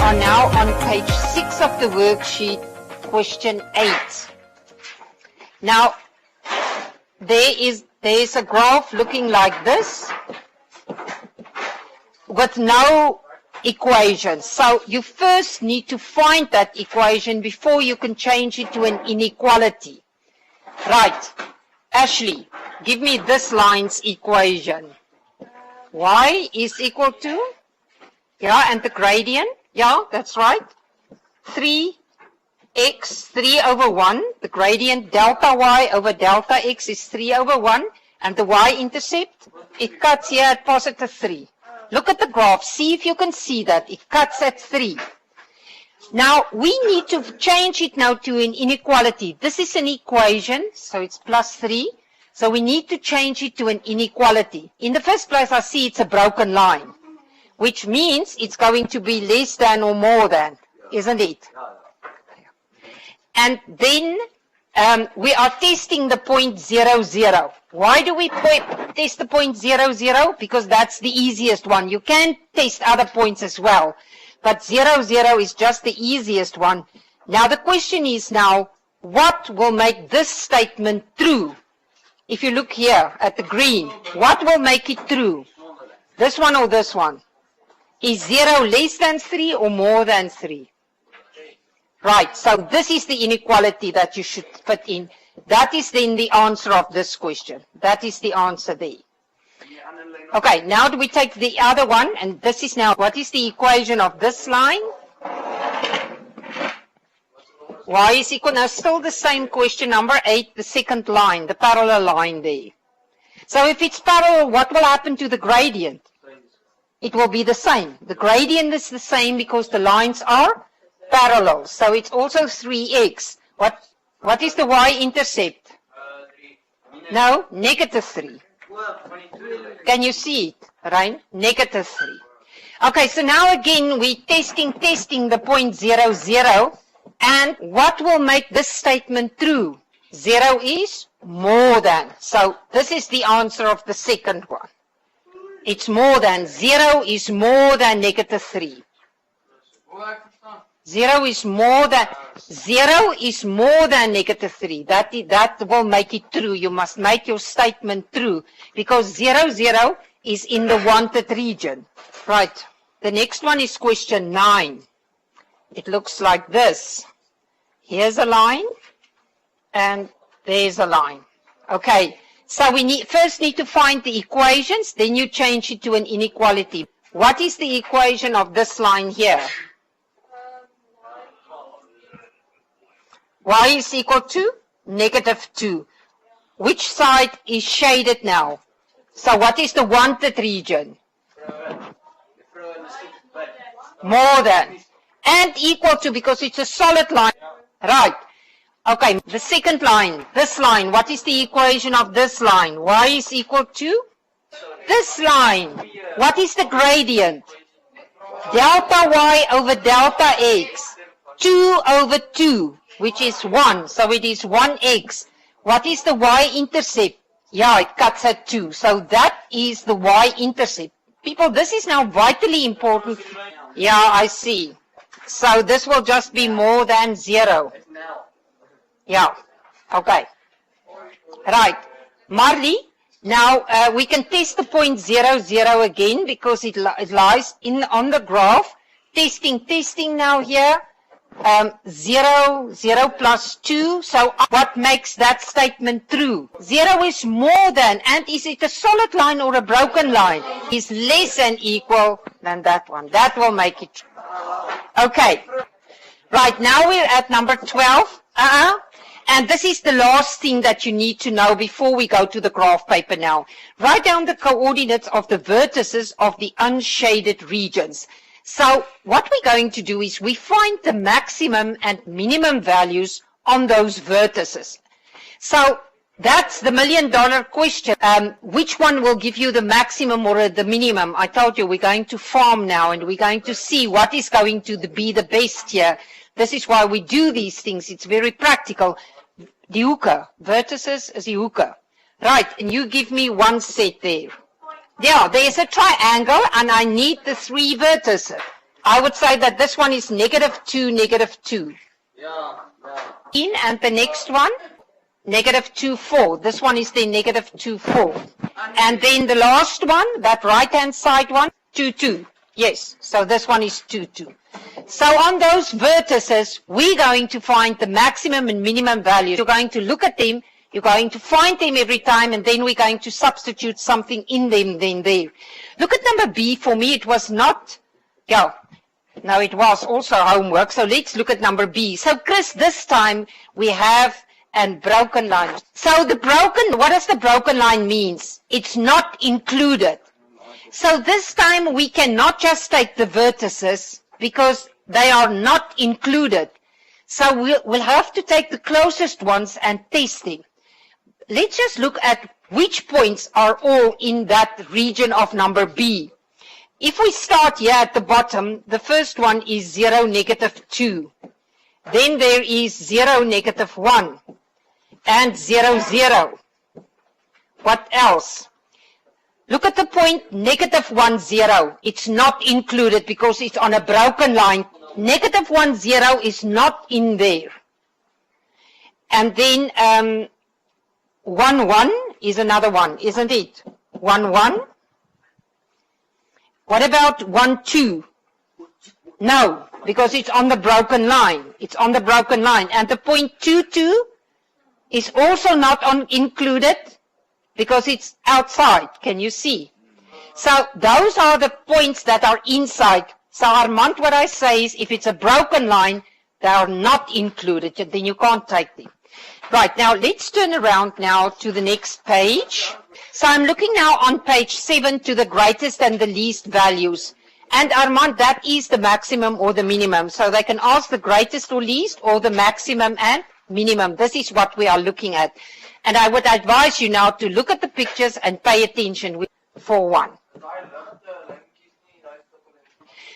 are now on page 6 of the worksheet, question 8. Now, there is a graph looking like this with no equation. So you first need to find that equation before you can change it to an inequality. Right. Ashley, give me this line's equation. Y is equal to, and the gradient, that's right, 3x, 3 over 1, the gradient delta y over delta x is 3 over 1, and the y-intercept, it cuts here at positive 3. Look at the graph, see if you can see that, it cuts at 3. Now, we need to change it now to an inequality. This is an equation, so it's plus 3. So we need to change it to an inequality. In the first place, I see it's a broken line, which means it's going to be less than or more than, isn't it? And then we are testing the point 0, 0. Why do we test the point 0, 0? Because that's the easiest one. You can test other points as well. But 0, 0 is just the easiest one. Now the question is now, what will make this statement true? If you look here at the green, what will make it true? This one or this one? Is 0 less than 3 or more than 3? Right, so this is the inequality that you should fit in. That is then the answer of this question. That is the answer there. Okay, now do we take the other one, and this is now, what is the equation of this line? Y is equal, now still the same question, number 8, the second line, the parallel line there. So if it's parallel, what will happen to the gradient? It will be the same. The gradient is the same because the lines are parallel. So it's also 3x. What is the y-intercept? No, negative 3. Can you see it, right? Negative 3. Okay, so now again we're testing the point 0, 0. And what will make this statement true? 0 is more than. So this is the answer of the second one. It's more than. 0 is more than negative 3. 0 is more than negative 3. That will make it true. You must make your statement true because 0, 0 is in the wanted region. Right. The next one is question 9. It looks like this. Here's a line and there's a line. Okay. So we first need to find the equations, then you change it to an inequality. What is the equation of this line here? Y is equal to negative 2. Which side is shaded now? So what is the wanted region? More than. And equal to, because it's a solid line. Right. Okay, the second line, this line, what is the equation of this line? Y is equal to this line. What is the gradient? Delta y over delta x. 2 over 2, which is 1. So it is 1x. What is the y-intercept? Yeah, it cuts at 2. So that is the y-intercept. People, this is now vitally important. Yeah, I see. So this will just be more than 0. Yeah, okay. Right. Marley, now we can test the point 0, 0 again because it lies on the graph. Testing now here. 0, 0 plus 2. So what makes that statement true? 0 is more than, and is it a solid line or a broken line? Is less than equal than that one. That will make it true. Okay. Right, now we're at number 12. And this is the last thing that you need to know before we go to the graph paper now. Write down the coordinates of the vertices of the unshaded regions. So what we're going to do is we find the maximum and minimum values on those vertices. So that's the million-dollar question. Which one will give you the maximum or the minimum? I told you we're going to farm now and we're going to see what is going to be the best here. This is why we do these things. It's very practical. Die hoeke, vertices is die hoeke. Right, and you give me one set there. Yeah, there's a triangle and I need the 3 vertices. I would say that this one is negative 2, negative 2. And the next one, negative 2, 4. This one is the negative 2, 4. And then the last one, that right-hand side one, 2, 2. Yes, so this one is 2, 2. So on those vertices, we're going to find the maximum and minimum values. You're going to look at them, you're going to find them every time, and then we're going to substitute something in them then there. Look at number B. For me, it was not, yeah, no, it was also homework. So let's look at number B. So Chris, this time we have a broken line. So the broken, what does the broken line means? It's not included. So this time we cannot just take the vertices because they are not included. So we'll have to take the closest ones and test them. Let's just look at which points are all in that region of number B. If we start here at the bottom, the first one is 0, negative 2. Then there is 0, negative 1. And 0, 0. What else? Look at the point negative 1, 0. It's not included because it's on a broken line. Negative 1, 0 is not in there. And then 1, 1 is another one, isn't it? 1, 1. What about 1, 2? No, because it's on the broken line. It's on the broken line. And the point 2, 2 is also not included because it's outside. Can you see? So those are the points that are inside. So Armand, what I say is if it's a broken line, they are not included. Then you can't take them. Right, now let's turn around now to the next page. So I'm looking now on page 7 to the greatest and the least values. And Armand, that is the maximum or the minimum. So they can ask the greatest or least or the maximum and minimum. This is what we are looking at. And I would advise you now to look at the pictures and pay attention for one.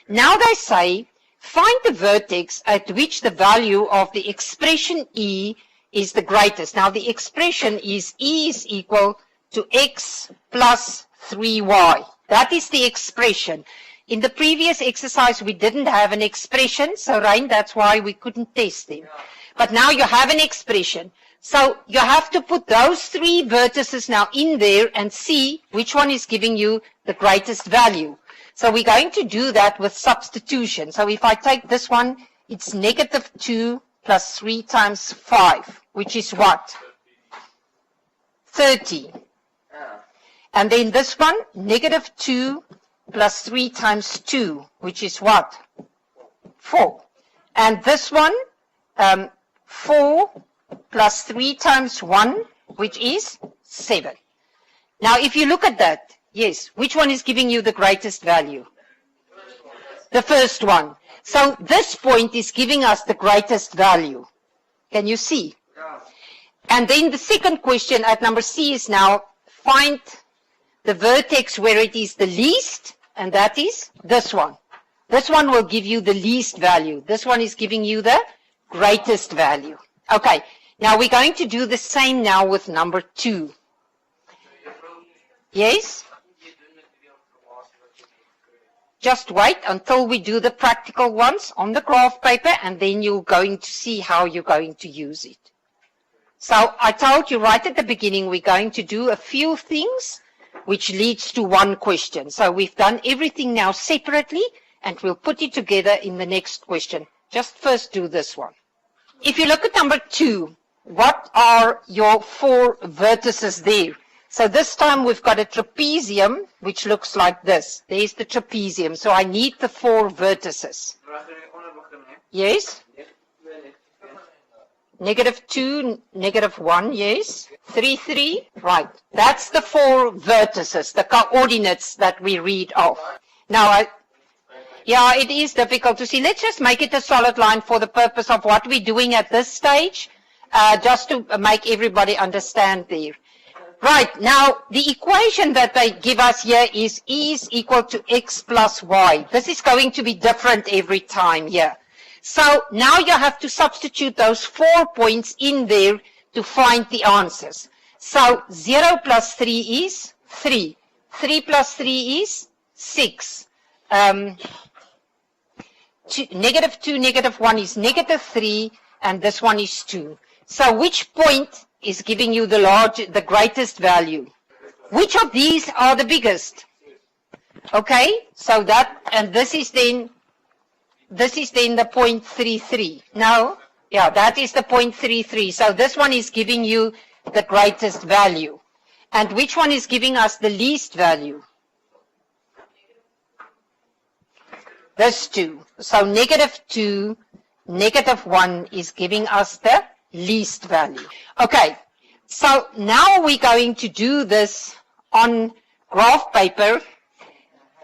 Now they say, find the vertex at which the value of the expression E is the greatest. Now the expression is E is equal to X plus 3Y. That is the expression. In the previous exercise, we didn't have an expression, so Rein, that's why we couldn't test them. But now you have an expression. So you have to put those three vertices now in there and see which one is giving you the greatest value. So we're going to do that with substitution. So if I take this one, it's negative 2 plus 3 times 5, which is what? 30. And then this one, negative 2 plus 3 times 2, which is what? 4. And this one, 4 plus 3 times 1, which is 7. Now, if you look at that, yes, which one is giving you the greatest value? The first one. So this point is giving us the greatest value. Can you see? And then the second question at number C is now find the vertex where it is the least, and that is this one. This one will give you the least value. This one is giving you the greatest value. Okay, now we're going to do the same now with number 2. Yes? Just wait until we do the practical ones on the graph paper, and then you're going to see how you're going to use it. So I told you right at the beginning we're going to do a few things which leads to one question. So we've done everything now separately, and we'll put it together in the next question. Just first do this one. If you look at number 2, what are your 4 vertices there? So this time we've got a trapezium, which looks like this. There's the trapezium. So I need the 4 vertices. Yes? Negative 2, negative 1, yes. 3, 3, right. That's the 4 vertices, the coordinates that we read off. Now, yeah, it is difficult to see. Let's just make it a solid line for the purpose of what we're doing at this stage, just to make everybody understand there. Right, now the equation that they give us here is E is equal to X plus Y. This is going to be different every time here. So now you have to substitute those 4 points in there to find the answers. So 0 plus 3 is 3. 3 plus 3 is 6. 2, negative 1 is negative 3, and this one is 2. So which point is giving you the greatest value? Which of these are the biggest? Okay, so that, and this is then the 0.33. No, yeah, that is the 0.33. So this one is giving you the greatest value. And which one is giving us the least value? This 2. So negative 2, negative 1 is giving us the least value. Okay, so now we're going to do this on graph paper.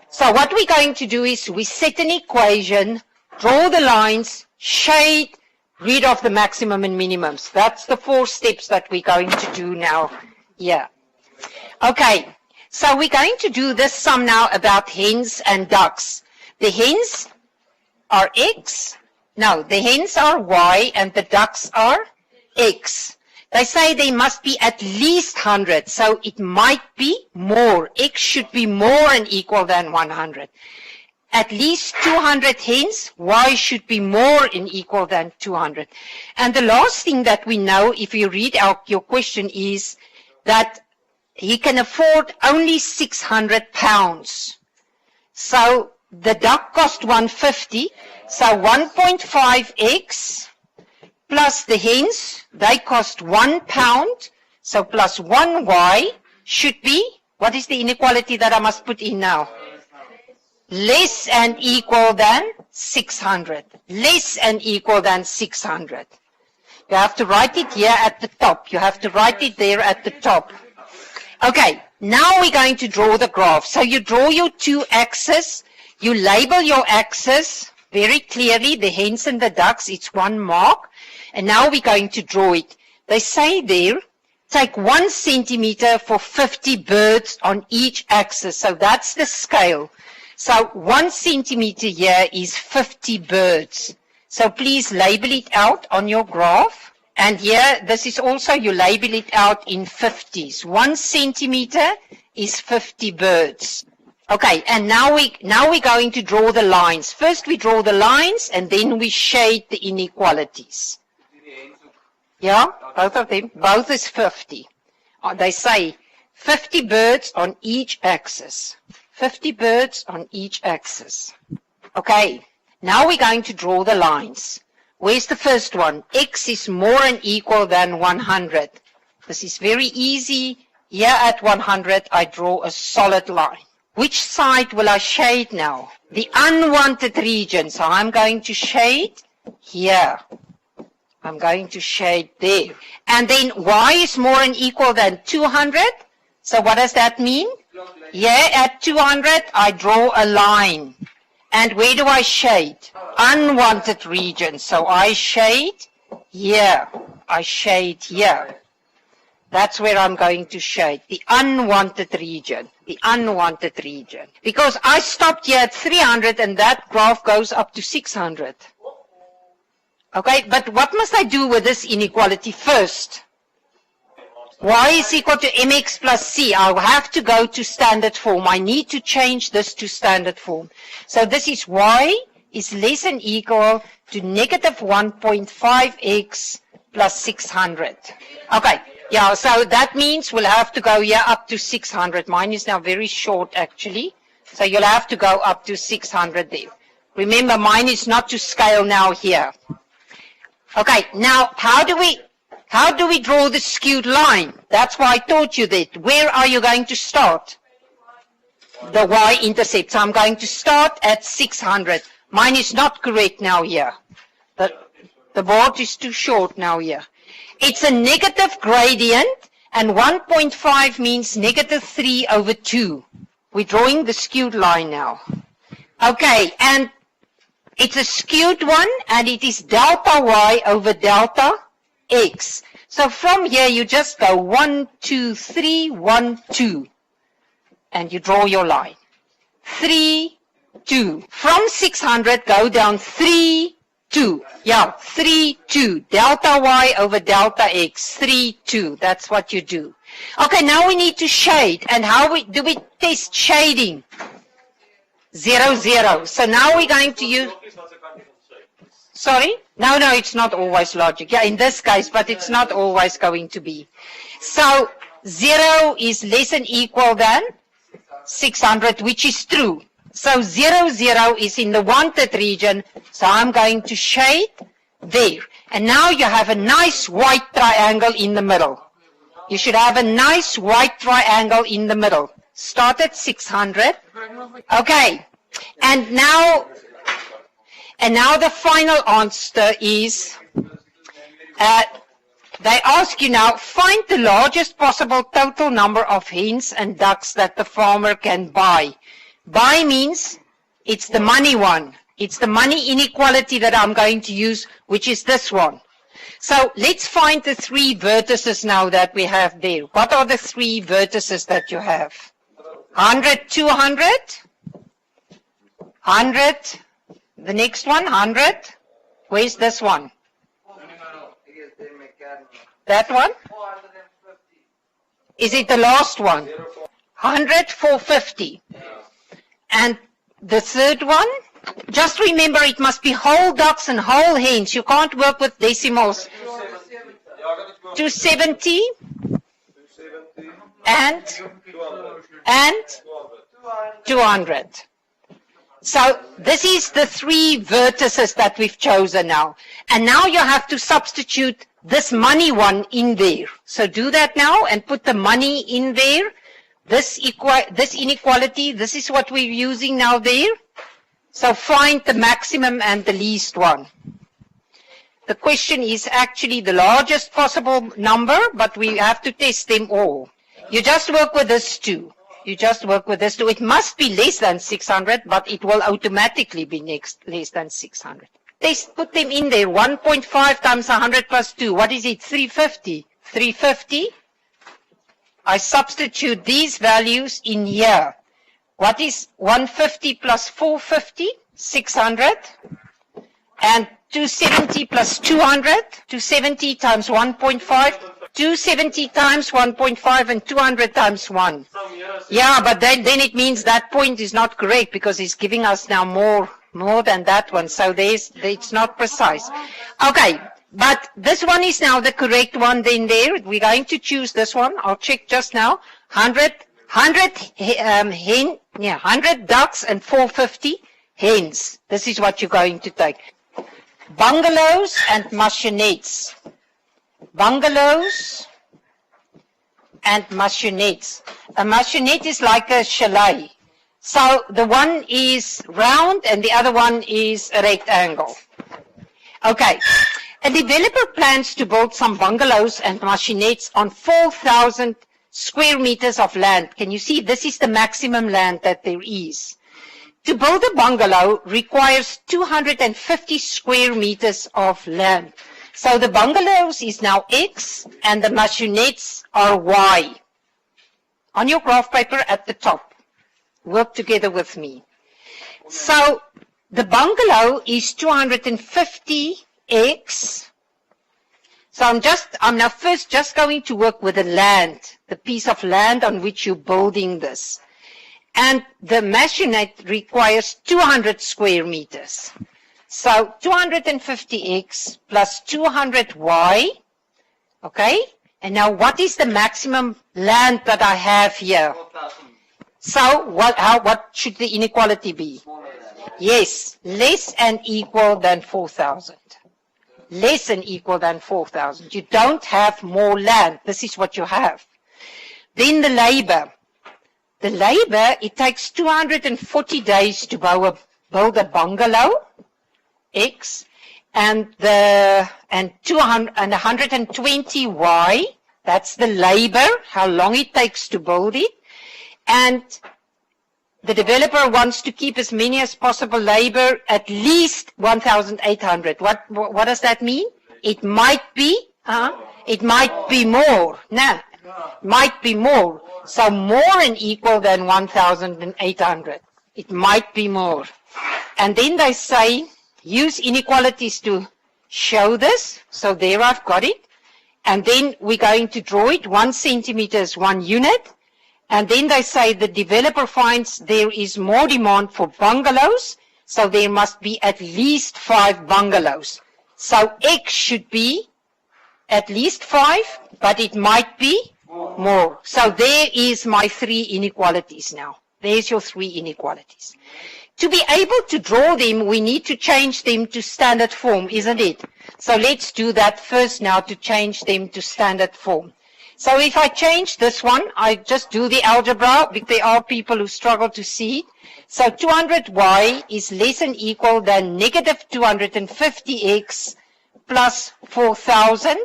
So what we're going to do is we set an equation, draw the lines, shade, read off the maximum and minimums. That's the 4 steps that we're going to do now here. Okay, so we're going to do this sum now about hens and ducks. The hens are X. No, the hens are Y and the ducks are X. They say they must be at least 100, so it might be more. X should be more and equal than 100. At least 200 hens, Y should be more and equal than 200. And the last thing that we know, if you read out your question, is that he can afford only 600 pounds. So the duck cost 150, so 1.5x plus the hens, they cost £1, so plus 1y should be, what is the inequality that I must put in now? Less and equal than 600. Less and equal than 600. You have to write it here at the top. You have to write it there at the top. Okay, now we're going to draw the graph. So you draw your 2 axes. You label your axes very clearly, the hens and the ducks, it's 1 mark. And now we're going to draw it. They say there, take 1 centimeter for 50 birds on each axis. So that's the scale. So 1 centimeter here is 50 birds. So please label it out on your graph. And here, this is also, you label it out in 50s. 1 centimeter is 50 birds. Okay, and now we're going to draw the lines. First we draw the lines, and then we shade the inequalities. Yeah, both of them. Both is 50. They say 50 birds on each axis. 50 birds on each axis. Okay, now we're going to draw the lines. Where's the first one? X is more and equal than 100. This is very easy. Here at 100, I draw a solid line. Which side will I shade now? The unwanted region. So I'm going to shade here. I'm going to shade there. And then y is more and equal than 200. So what does that mean? Yeah, at 200, I draw a line. And where do I shade? Unwanted region. So I shade here. I shade here. That's where I'm going to shade. The unwanted region. The unwanted region. Because I stopped here at 300 and that graph goes up to 600. Okay, but what must I do with this inequality first? Y is equal to mx plus c. I'll have to go to standard form. I need to change this to standard form. So this is y is less than equal to negative 1.5x plus 600. Okay, yeah, so that means we'll have to go here up to 600. Mine is now very short actually. So you'll have to go up to 600 there. Remember, mine is not to scale now here. Okay, now how do we draw the skewed line? That's why I taught you that. Where are you going to start? The y-intercept. So I'm going to start at 600. Mine is not correct now here. The board is too short now here. It's a negative gradient, and 1.5 means negative 3 over 2. We're drawing the skewed line now. Okay, and it's a skewed one, and it is delta y over delta x. So from here, you just go 1, 2, 3, 1, 2. And you draw your line. 3, 2. From 600, go down 3, 2. Yeah, 3, 2. Delta y over delta x. 3, 2. That's what you do. Okay, now we need to shade. And how do we test shading? 0, 0. So now we're going to use... Sorry? No, it's not always logic. Yeah, in this case, but it's not always going to be. So 0 is less than equal than 600, which is true. So 0, 0 is in the wanted region, so I'm going to shade there. And now you have a nice white triangle in the middle. You should have a nice white triangle in the middle. Start at 600. Okay. And now the final answer is, they ask you now, find the largest possible total number of hens and ducks that the farmer can buy. Buy means it's the money one. It's the money inequality that I'm going to use, which is this one. So let's find the 3 vertices now that we have there. What are the 3 vertices that you have? 100, 200, 100, the next one, 100. Where's this one? That one? Is it the last one? 100, 450. And the third one? Just remember it must be whole ducks and whole hens. You can't work with decimals. 270 and 200. So this is the 3 vertices that we've chosen now. And now you have to substitute this money one in there. So do that now and put the money in there. This inequality, this is what we're using now there. So find the maximum and the least one. The question is actually the largest possible number, but we have to test them all. You just work with this 2. You just work with this 2. It must be less than 600, but it will automatically be less than 600. Put them in there. 1.5 times 100 plus 2. What is it? 350. 350. I substitute these values in here. What is 150 plus 450? 600. And 270 plus 200. 270 times 1.5. 270 times 1.5 and 200 times 1. Yeah, but then it means that point is not correct because it's giving us now more than that one. So it's not precise. Okay. But this one is now the correct one then there. We're going to choose this one. I'll check just now. 100 ducks and 450 hens. This is what you're going to take. Bungalows and machinettes. Bungalows and machinettes. A machinette is like a chalet. So the one is round and the other one is a rectangle. Okay. A developer plans to build some bungalows and machinettes on 4,000 square meters of land. Can you see? This is the maximum land that there is. To build a bungalow requires 250 square meters of land. So the bungalows is now X and the machinettes are Y. On your graph paper at the top. Work together with me. So the bungalow is 250 X. So I'm now first just going to work with the land, the piece of land on which you're building this. And the machinette requires 200 square meters. So 250X plus 200Y. Okay? And now what is the maximum land that I have here? So what should the inequality be? Yes, less and equal than 4,000. Less than equal than 4,000. You don't have more land. This is what you have. Then the labor. The labor, it takes 240 days to build a bungalow, X, and 120Y, that's the labor, how long it takes to build it. And the developer wants to keep as many as possible labor, at least 1,800. What does that mean? It might be more. No, might be more. So more and equal than 1,800. It might be more. And then they say, use inequalities to show this. So there I've got it. And then we're going to draw it. 1 centimeter is 1 unit. And then they say the developer finds there is more demand for bungalows, So there must be at least 5 bungalows. So X should be at least 5, but it might be more. So there is my 3 inequalities now. There's your 3 inequalities. To be able to draw them, we need to change them to standard form, isn't it? So let's do that first now to change them to standard form. So if I change this one, I just do the algebra, because there are people who struggle to see it. So 200y is less than equal than negative 250x plus 4,000.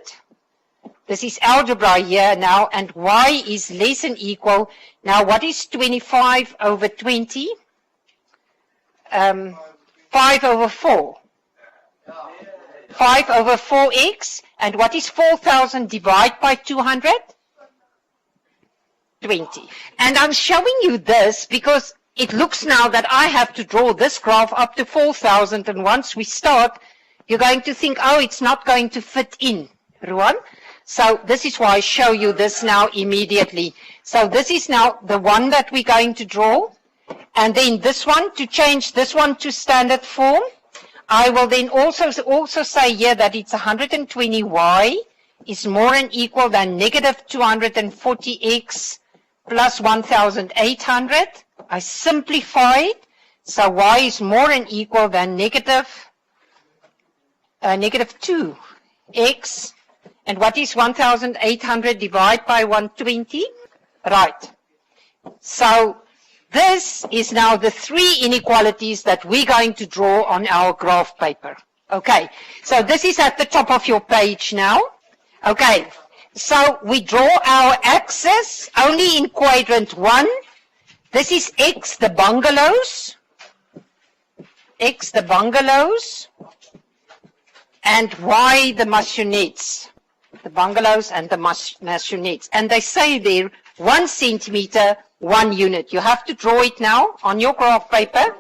This is algebra here now, and y is less than equal. Now what is 25 over 20? 5 over 4. 5 over 4x. And what is 4,000 divided by 200? 20. And I'm showing you this because it looks now that I have to draw this graph up to 4,000. And once we start, you're going to think, oh, it's not going to fit in, Ruan. So this is why I show you this now immediately. So this is now the one that we're going to draw. And then this one, to change this one to standard form, I will then also say here that it's 120y is more than equal than negative 240x plus 1,800. I simplify it. So y is more than equal than negative 2x. And what is 1,800 divided by 120? Right. So this is now the 3 inequalities that we're going to draw on our graph paper. Okay, so this is at the top of your page now. Okay, so we draw our axis only in quadrant 1. This is X, the bungalows. X, the bungalows. And Y, the maisonnettes. The bungalows and the maisonnettes. And they say there 1 centimeter, 1 unit. You have to draw it now on your graph paper.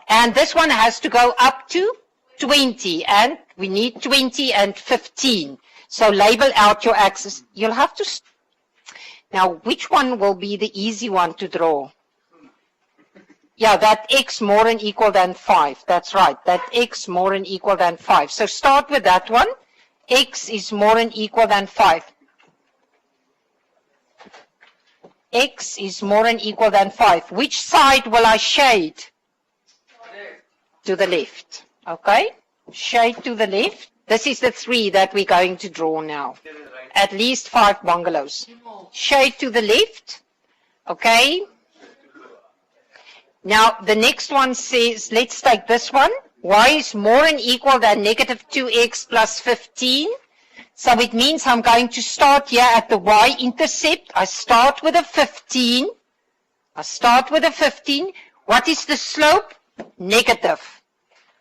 And this one has to go up to 20. And we need 20 and 15. So label out your axis. You'll have to... Now, which one will be the easy one to draw? Yeah, that X more than equal than 5. That's right. That X more than equal than 5. So start with that one. X is more than equal than 5. X is more than equal than 5. Which side will I shade? To the left. Okay? Shade to the left. This is the 3 that we're going to draw now. At least 5 bungalows. Shade to the left. Okay? Now, the next one says, let's take this one. Y is more than equal than negative 2x plus 15. So it means I'm going to start here at the y-intercept. I start with a 15. What is the slope? Negative.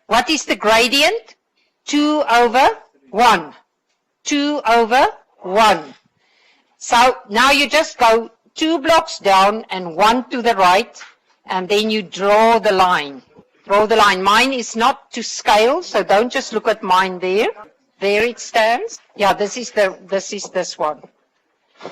What is the gradient? 2 over 1. 2 over 1. So now you just go 2 blocks down and 1 to the right, and then you draw the line. Draw the line. Mine is not to scale, so don't just look at mine there. There it stands. Yeah, this is this one.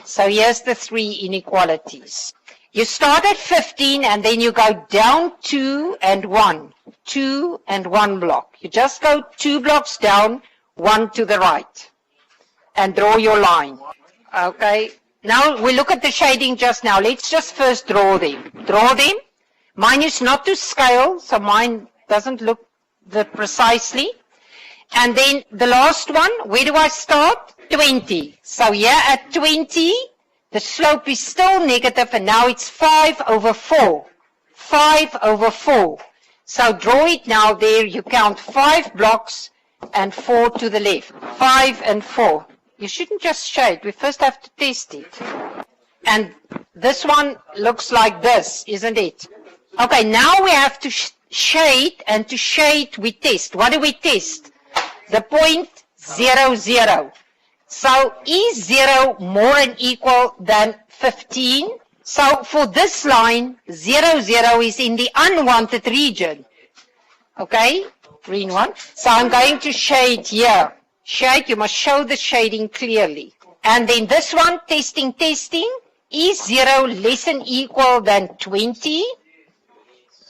So here's the 3 inequalities. You start at 15 and then you go down 2 and 1. 2 and 1 block. You just go 2 blocks down, 1 to the right. And draw your line. Okay. Now we look at the shading just now. Let's just first draw them. Draw them. Mine is not to scale, so mine doesn't look precisely. And then the last one, where do I start? 20. So here at 20, the slope is still negative, and now it's 5 over 4. 5 over 4. So draw it now there. You count 5 blocks and 4 to the left. 5 and 4. You shouldn't just shade. We first have to test it. And this one looks like this, isn't it? Okay, now we have to shade, and to shade we test. What do we test? The point 0, 0. So is 0 more than equal than 15? So for this line, 0, 0 is in the unwanted region. Okay, green one. So I'm going to shade here. Shade, you must show the shading clearly. And then this one, testing, testing. Is 0 less than equal than 20?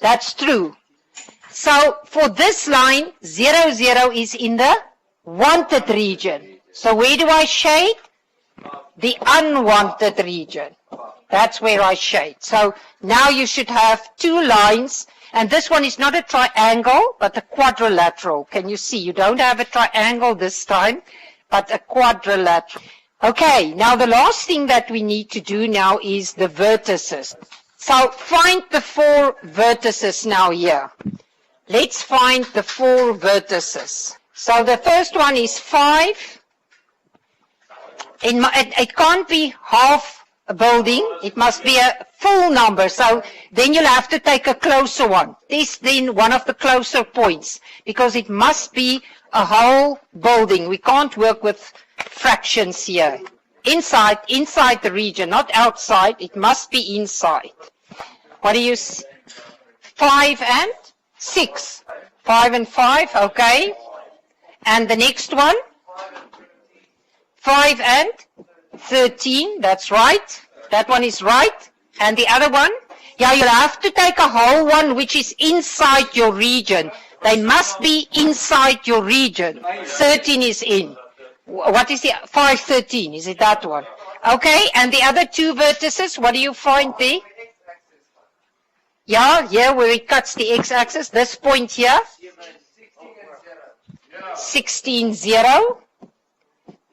That's true. So for this line, 0, 0 is in the wanted region. So where do I shade? The unwanted region. That's where I shade. So now you should have two lines, and this one is not a triangle, but a quadrilateral. Can you see? You don't have a triangle this time, but a quadrilateral. Okay, now the last thing that we need to do now is the vertices. So find the 4 vertices now here. Let's find the 4 vertices. So the first one is 5. It can't be half a building. It must be a full number. So then you'll have to take a closer one. This then one of the closer points, because it must be a whole building. We can't work with fractions here. Inside the region, not outside. It must be inside. What do you see? 5 and 6. 5 and 5, okay. And the next one? 5 and 13, that's right. That one is right. And the other one? Yeah, you'll have to take a whole one which is inside your region. They must be inside your region. 13 is in. What is the 5, 13? Is it that one? Okay, and the other 2 vertices, what do you find there? Yeah, here where it cuts the x-axis, this point here. 16, 0.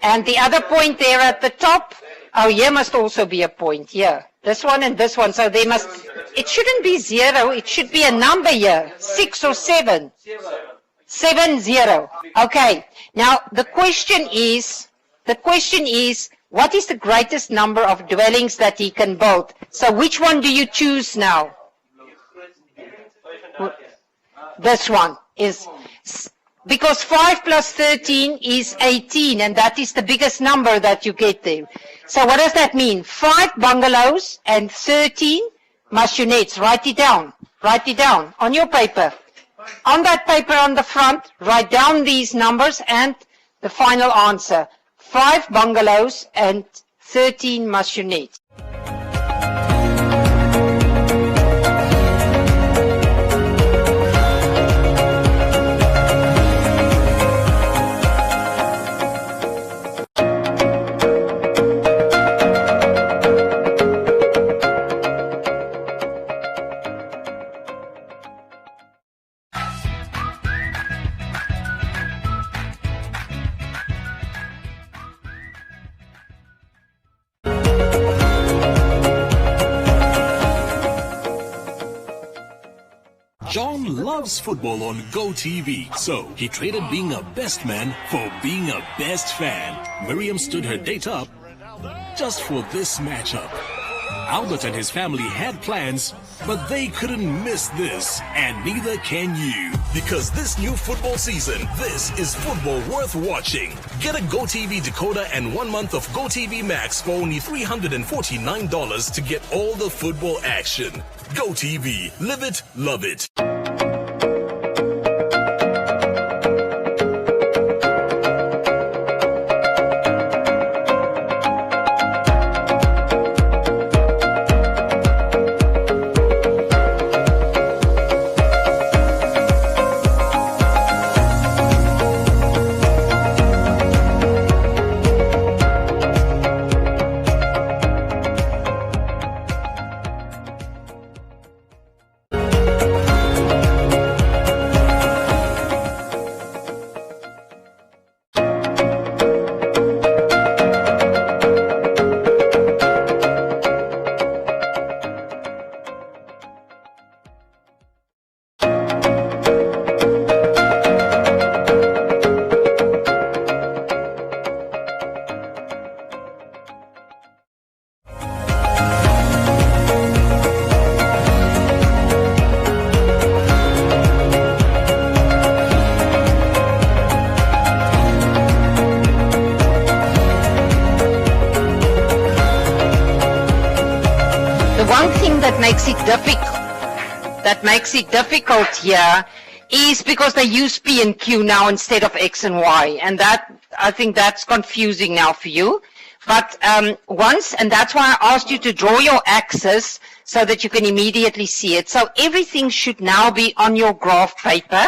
And the other point there at the top, oh, here must also be a point here. This one and this one, so they must, it shouldn't be 0, it should be a number here, 6 or 7. 7, 0. Okay, now the question is, what is the greatest number of dwellings that he can build? So which one do you choose now? This one is, because 5 plus 13 is 18, and that is the biggest number that you get there. So what does that mean? 5 bungalows and 13 maisonnettes. Write it down. Write it down on your paper. On that paper on the front, write down these numbers and the final answer. 5 bungalows and 13 maisonnettes. John loves football on GoTV, so he traded being a best man for being a best fan. Miriam stood her date up just for this matchup. Albert and his family had plans, but they couldn't miss this, and neither can you. Because this new football season, this is football worth watching. Get a GoTV decoder and 1 month of GoTV Max for only $349 to get all the football action. GoTV, live it, love it. Makes it difficult here is because they use P and Q now instead of X and Y, and that, I think that's confusing now for you. But and that's why I asked you to draw your axis so that you can immediately see it. So everything should now be on your graph paper.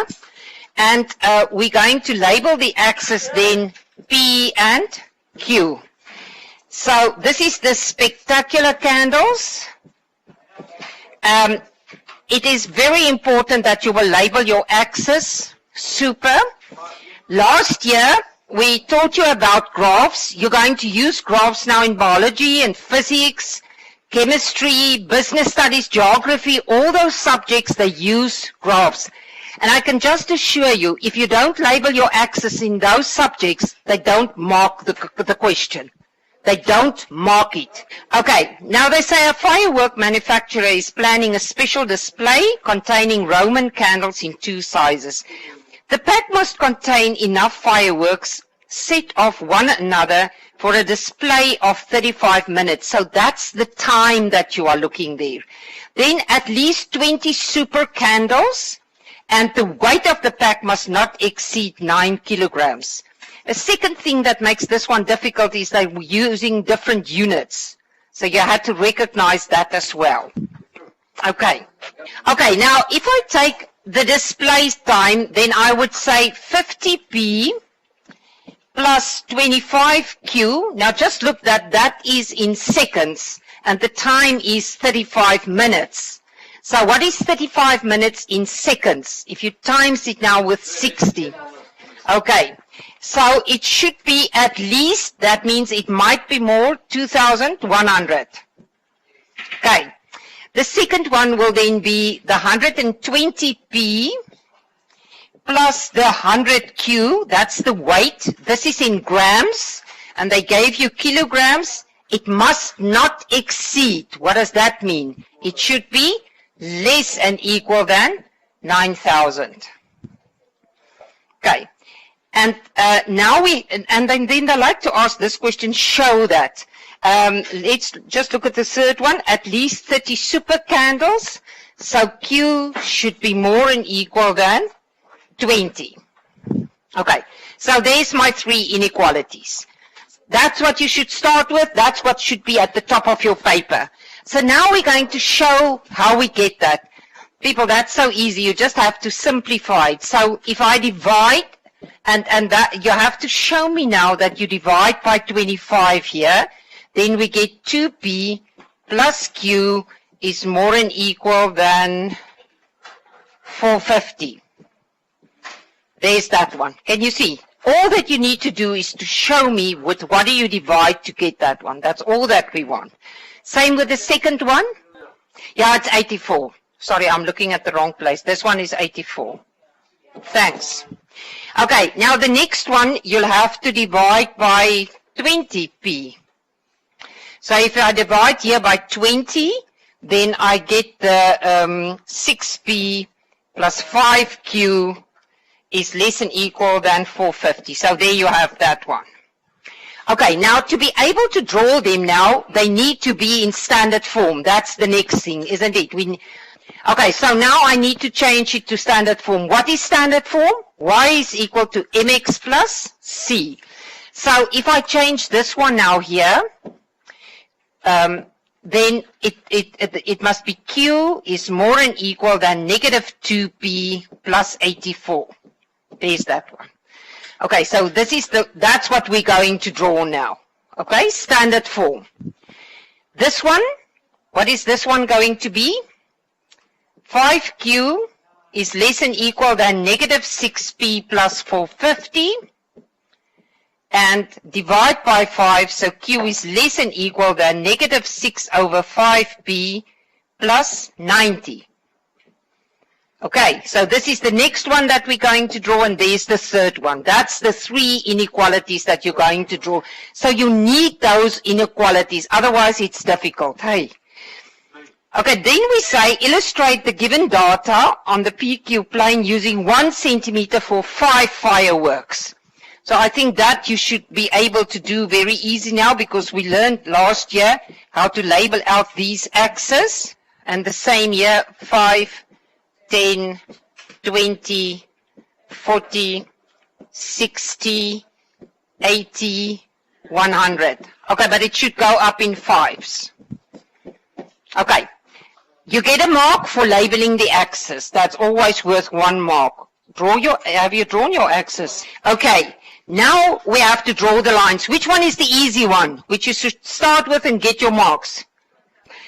And we're going to label the axis then P and Q. So this is the spectacular candles. It is very important that you will label your axis. Super. Last year, we taught you about graphs. You're going to use graphs now in biology and physics, chemistry, business studies, geography, all those subjects, they use graphs. And I can just assure you, if you don't label your axis in those subjects, they don't mark the question. They don't mark it. Okay, now they say a firework manufacturer is planning a special display containing Roman candles in 2 sizes. The pack must contain enough fireworks set off one another for a display of 35 minutes. So that's the time that you are looking there. Then at least 20 super candles, and the weight of the pack must not exceed 9 kilograms. A second thing that makes this one difficult is they're using different units. So you had to recognize that as well. Okay. Okay, now if I take the display time, then I would say 50p plus 25q. Now just look that is in seconds, and the time is 35 minutes. So what is 35 minutes in seconds? If you times it now with 60. Okay, so it should be at least, that means it might be more, 2,100. Okay. The second one will then be the 120p plus the 100q, that's the weight. This is in grams, and they gave you kilograms. It must not exceed. What does that mean? It should be less and equal than 9,000. Okay. And now and then they like to ask this question, show that. Let's just look at the third one, at least 30 super candles. So Q should be more and equal than 20. Okay, so there's my 3 inequalities. That's what you should start with. That's what should be at the top of your paper. So now we're going to show how we get that. People, that's so easy. You just have to simplify it. So if I divide, and that you have to show me now that you divide by 25 here, then we get 2p plus q is more than equal than 450. There's that one. Can you see? All that you need to do is to show me with what do you divide to get that one. That's all that we want. Same with the second one. Yeah, it's 84. Sorry, I'm looking at the wrong place. This one is 84. Thanks. Okay, now the next one, you'll have to divide by 20p. So if I divide here by 20, then I get the 6p plus 5q is less than equal than 450. So there you have that one. Okay, now to be able to draw them now, they need to be in standard form. That's the next thing, isn't it? Okay, so now I need to change it to standard form. What is standard form? Y is equal to mx plus c. So if I change this one now here, then it must be q is more than equal than negative 2p plus 84. There's that one. Okay, so this is that's what we're going to draw now. Okay, standard form. This one, what is this one going to be? 5q is less than equal than negative 6p plus 450. And divide by 5, so q is less than equal than negative 6 over 5p plus 90. Okay, so this is the next one that we're going to draw, and there's the third one. That's the 3 inequalities that you're going to draw. So you need those inequalities, otherwise it's difficult. Hey. Okay, then we say illustrate the given data on the PQ plane using 1 centimeter for 5 fireworks. So I think that you should be able to do very easy now, because we learned last year how to label out these axes, and the same year 5, 10, 20, 40, 60, 80, 100. Okay, but it should go up in 5s. Okay, You get a mark for labeling the axis. That's always worth 1 mark. Have you drawn your axis? Okay, now we have to draw the lines. Which one is the easy one, which you should start with and get your marks?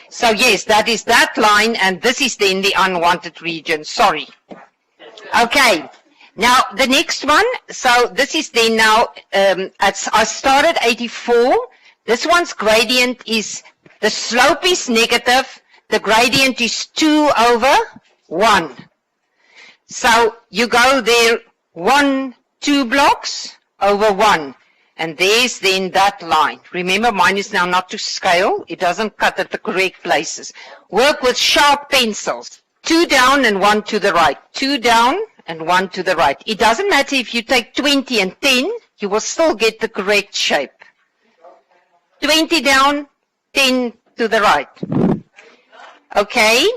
So yes, that is that line, and this is then the unwanted region. Sorry. Okay, now the next one. So this is then now, I started 84. This one's gradient is, the slope is negative. The gradient is 2 over 1. So you go there 1, 2 blocks over 1. And there's then that line. Remember, mine is now not to scale. It doesn't cut at the correct places. Work with sharp pencils. 2 down and 1 to the right. 2 down and 1 to the right. It doesn't matter if you take 20 and 10, you will still get the correct shape. 20 down, 10 to the right. Okay?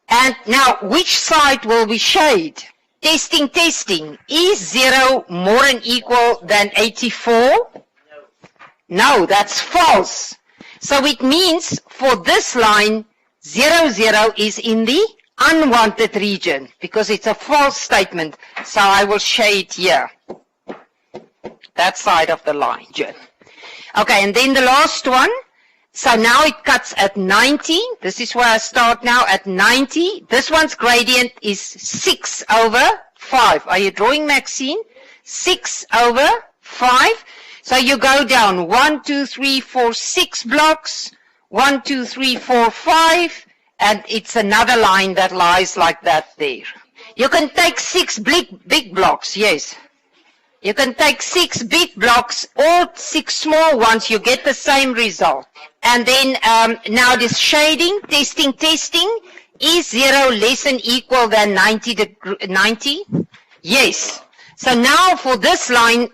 And now, which side will we shade? Testing, testing. Is 0 more than equal than 84? No, that's false. So it means for this line, 0, 0 is in the unwanted region because it's a false statement. So I will shade here. That side of the line. Okay, and then the last one. So now it cuts at 90. This is where I start now at 90. This one's gradient is 6 over 5. Are you drawing, Maxine? 6 over 5. So you go down 1, 2, 3, 4, 6 blocks. 1, 2, 3, 4, 5. And it's another line that lies like that there. You can take 6 big blocks, yes. You can take 6 big blocks or 6 small ones, you get the same result. And then now this shading, testing, testing, is 0 less than equal than 90? Yes. So now for this line,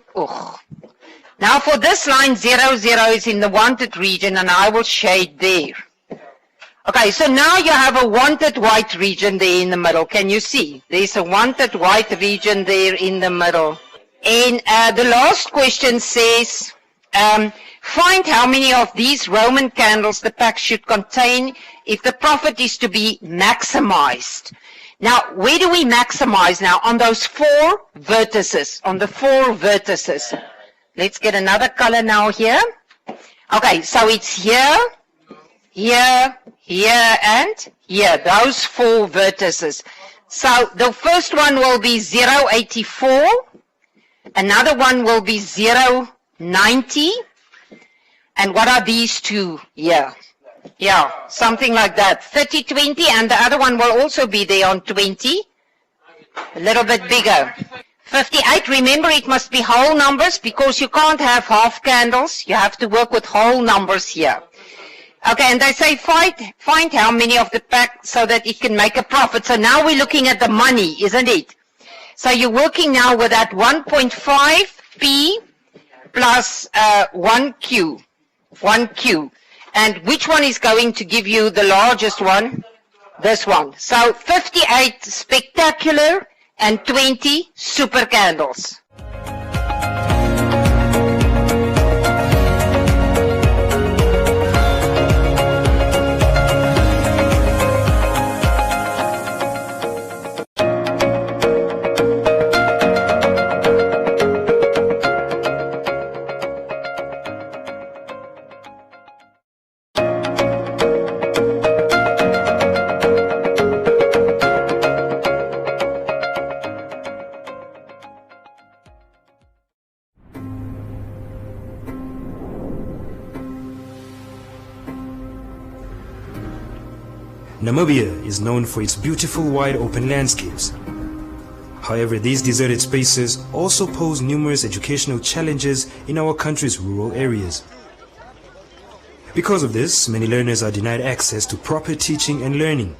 now for this line 0, 0 is in the wanted region and I will shade there. Okay, so now you have a wanted white region there in the middle. Can you see? There's a wanted white region there in the middle. And the last question says, find how many of these Roman candles the pack should contain if the profit is to be maximized. Now, where do we maximize now? On those 4 vertices, on the 4 vertices. Let's get another color now here. Okay, so it's here, here, here, and here, those 4 vertices. So the first one will be 0.84. Another one will be 0.90. And what are these two here? Yeah, something like that. 30, 20, and the other one will also be there on 20. A little bit bigger. 58, remember it must be whole numbers because you can't have half candles. You have to work with whole numbers here. Okay, and they say find how many of the pack so that it can make a profit. So now we're looking at the money, isn't it? So you're working now with that 1.5p plus 1q. 1q. And which one is going to give you the largest one? This one. So 58 spectacular and 20 super candles. Namibia is known for its beautiful wide open landscapes. However, these deserted spaces also pose numerous educational challenges in our country's rural areas. Because of this, many learners are denied access to proper teaching and learning.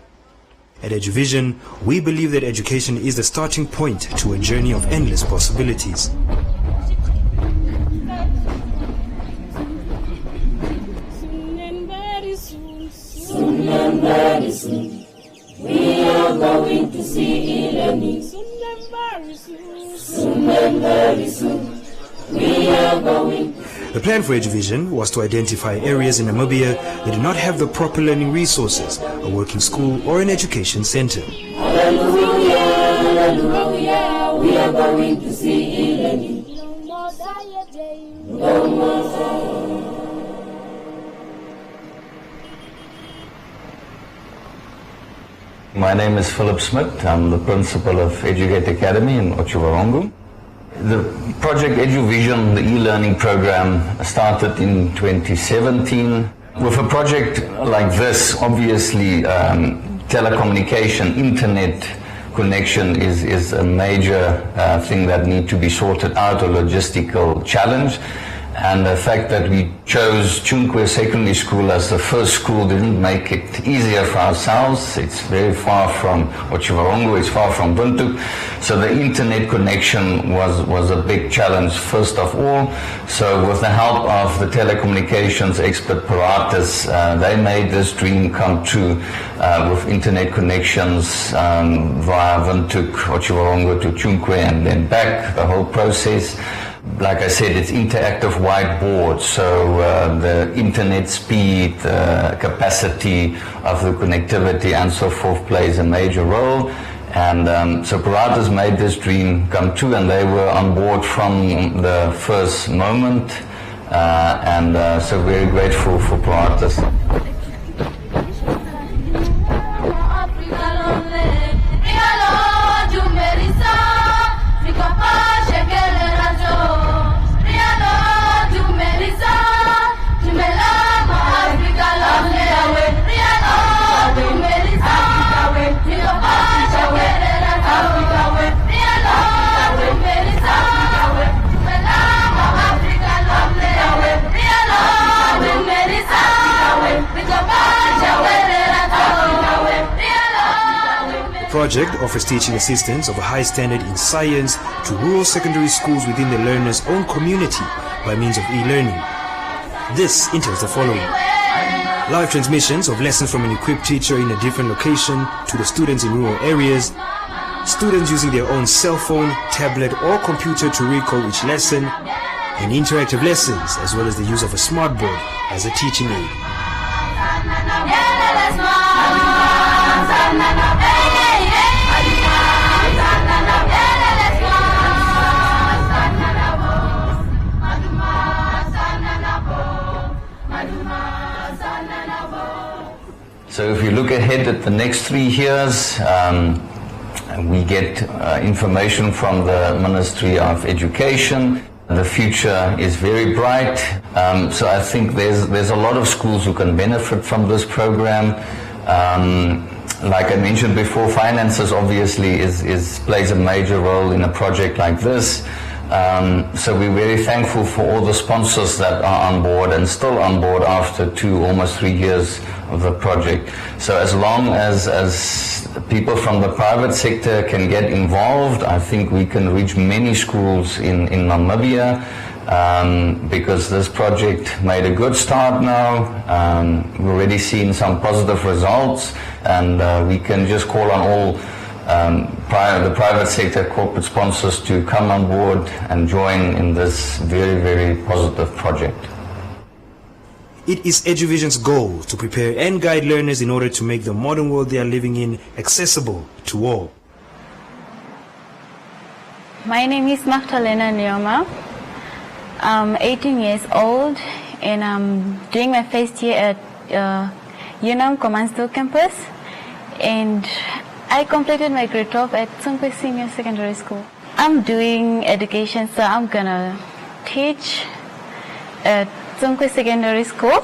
At Eduvision, we believe that education is the starting point to a journey of endless possibilities. Very soon, we are going to see e-learning. Soon and very soon, we are going. The plan for Eduvision was to identify areas in Namibia that do not have the proper learning resources, a working school or an education center. Hallelujah, hallelujah, we are going to see e-learning. No more silence. My name is Philip Smith. I'm the principal of Educate Academy in Otjiwarongo. The project Eduvision, the e-learning program, started in 2017. With a project like this, obviously telecommunication, internet connection is a major thing that needs to be sorted out, a logistical challenge. And the fact that we chose Chunkwe Secondary School as the first school didn't make it easier for ourselves. It's very far from Otjiwarongo, it's far from Windhoek. So the internet connection was a big challenge first of all. So with the help of the telecommunications expert Paratus, they made this dream come true with internet connections via Windhoek, Otjiwarongo to Chunkwe and then back, the whole process. Like I said, it's interactive whiteboard, so the internet speed, capacity of the connectivity and so forth plays a major role. And so Paratus made this dream come true, and they were on board from the first moment. So very grateful for Paratus. The project offers teaching assistance of a high standard in science to rural secondary schools within the learner's own community by means of e-learning. This entails the following: live transmissions of lessons from an equipped teacher in a different location to the students in rural areas, students using their own cell phone, tablet or computer to recall each lesson, and interactive lessons as well as the use of a smartboard as a teaching aid. So if you look ahead at the next 3 years, we get information from the Ministry of Education. The future is very bright. So I think there's a lot of schools who can benefit from this program. Like I mentioned before, finances obviously plays a major role in a project like this. So we're very thankful for all the sponsors that are on board and still on board after almost 3 years of the project. So as long as people from the private sector can get involved, I think we can reach many schools in Namibia, because this project made a good start now. We've already seen some positive results, and we can just call on all the private sector corporate sponsors to come on board and join in this very, very positive project. It is Eduvision's goal to prepare and guide learners in order to make the modern world they are living in accessible to all. My name is Magdalena Neoma. I'm 18 years old and I'm doing my first year at UNAM Command campus, and I completed my grade 12 at Tsungwe Senior Secondary School. I'm doing education, so I'm gonna teach at Tsungwe Secondary School,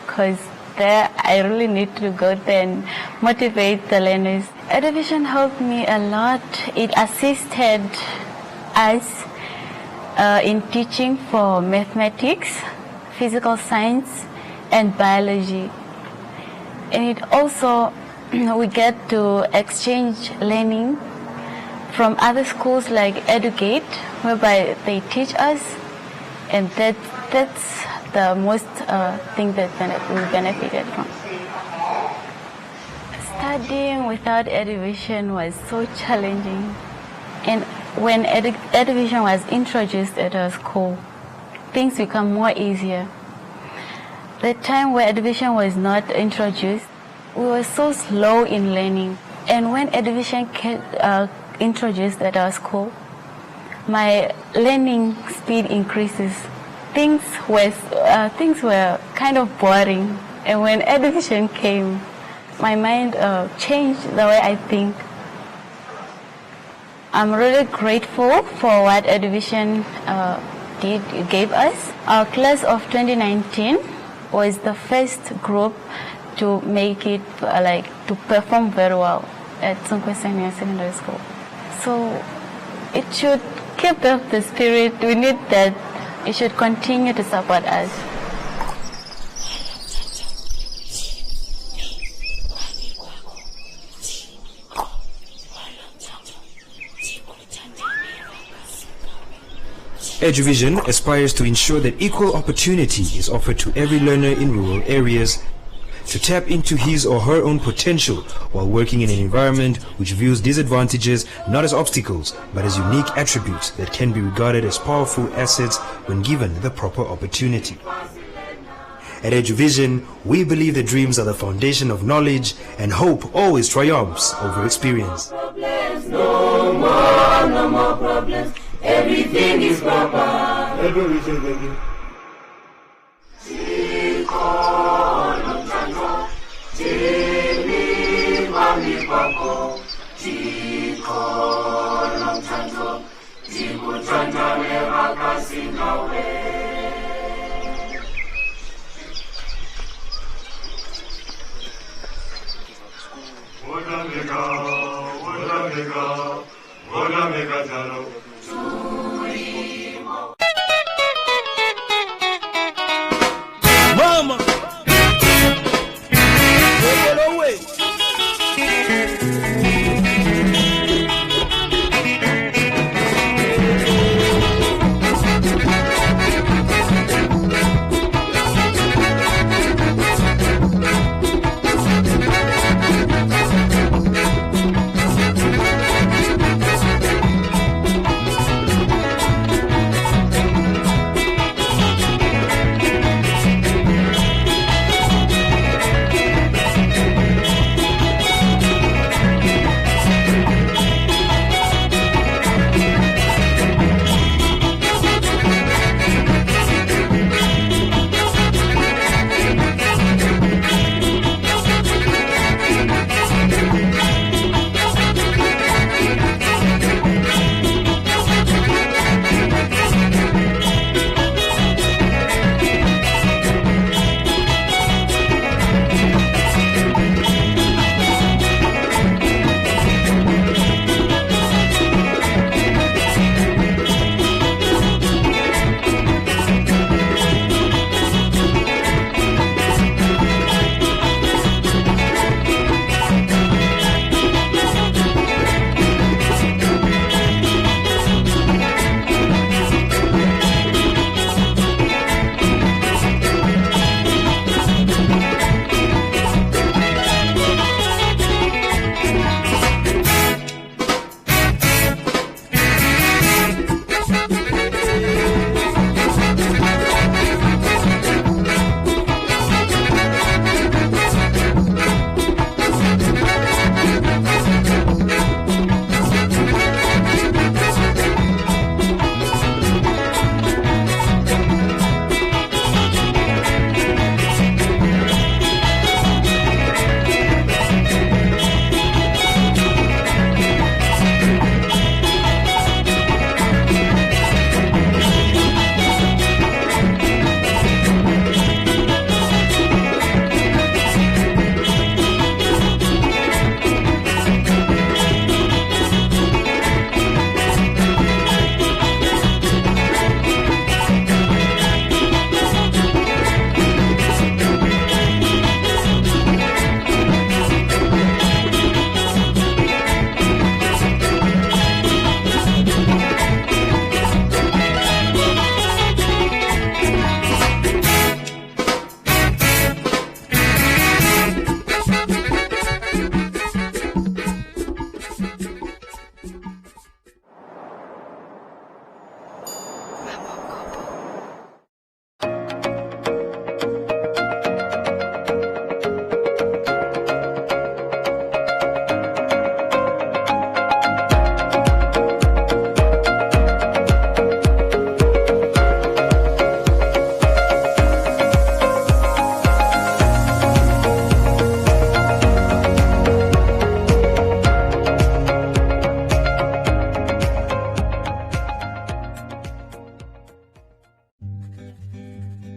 because there I really need to go there and motivate the learners. Eduvision helped me a lot. It assisted us in teaching for mathematics, physical science, and biology. And it also, we get to exchange learning from other schools like Educate, whereby they teach us, and that's the most thing that we benefited from. Studying without Eduvision was so challenging. And when Eduvision was introduced at our school, things become more easier. The time where Eduvision was not introduced, we were so slow in learning. And when Eduvision introduced at our school, my learning speed increases. Things were kind of boring. And when Eduvision came, my mind changed the way I think. I'm really grateful for what Eduvision gave us. Our class of 2019 was the first group to make it, to perform very well at Sonkwe Senior Secondary School. So it should keep up the spirit. We need that. It should continue to support us. Eduvision aspires to ensure that equal opportunity is offered to every learner in rural areas to tap into his or her own potential while working in an environment which views disadvantages not as obstacles but as unique attributes that can be regarded as powerful assets when given the proper opportunity. At Eduvision, we believe that dreams are the foundation of knowledge and hope always triumphs over experience. No more problems. Everything is proper. Eduvision, baby. Mama!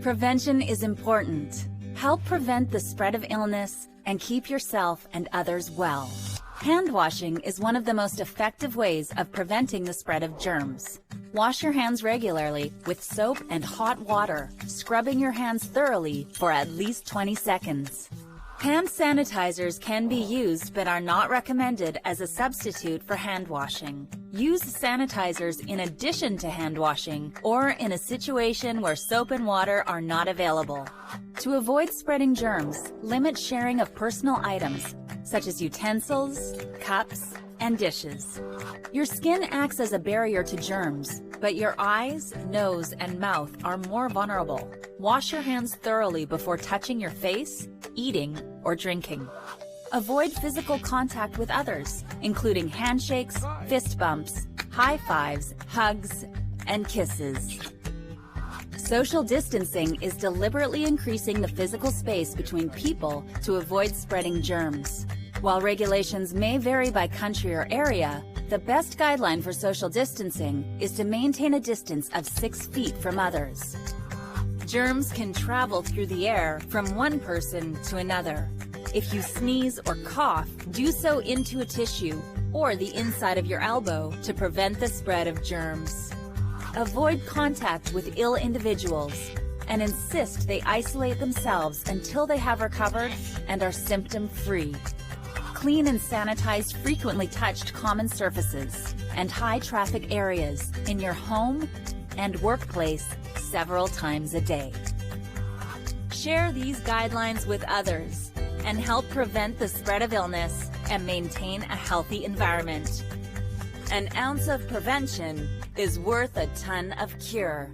Prevention is important. Help prevent the spread of illness and keep yourself and others well. Hand washing is one of the most effective ways of preventing the spread of germs. Wash your hands regularly with soap and hot water, scrubbing your hands thoroughly for at least 20 seconds. Hand sanitizers can be used but are not recommended as a substitute for hand washing. Use sanitizers in addition to hand washing or in a situation where soap and water are not available. To avoid spreading germs, limit sharing of personal items such as utensils, cups, and dishes. Your skin acts as a barrier to germs, but your eyes, nose, and mouth are more vulnerable. Wash your hands thoroughly before touching your face, eating, or drinking. Avoid physical contact with others, including handshakes, fist bumps, high fives, hugs, and kisses. Social distancing is deliberately increasing the physical space between people to avoid spreading germs. While regulations may vary by country or area, the best guideline for social distancing is to maintain a distance of 6 feet from others. Germs can travel through the air from one person to another. If you sneeze or cough, do so into a tissue or the inside of your elbow to prevent the spread of germs. Avoid contact with ill individuals and insist they isolate themselves until they have recovered and are symptom-free. Clean and sanitize frequently touched common surfaces and high-traffic areas in your home and workplace several times a day. Share these guidelines with others and help prevent the spread of illness and maintain a healthy environment. An ounce of prevention is worth a ton of cure.